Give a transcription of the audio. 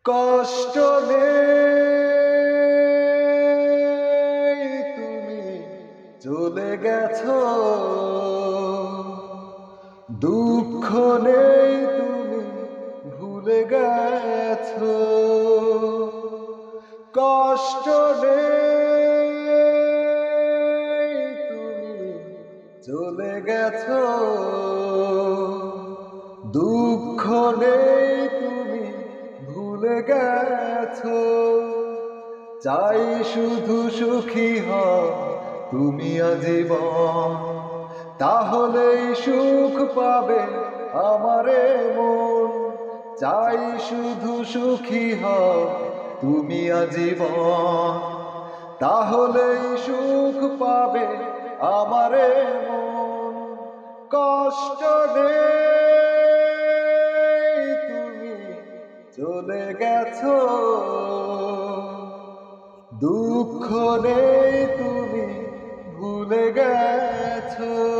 কষ্ট নেই, তুমি চলে গেছো। দুঃখ নেই, তুমি ভুলে গেছো। কষ্ট নেই, তুমি চলে গেছো। দুঃখ নেই, তুমি ভুলে গেছো। চাই শুধু সুখী হও তুমি আজীবন, তাহলেই সুখ পাবে আমারে মন। চাই শুধু সুখী হও তুমি আজীবন, তাহলেই সুখ পাবে আমারে মন। কষ্ট নেই, তুমি চলে গেছো। দুঃখ নেই, তুমি ভুলে গেছো।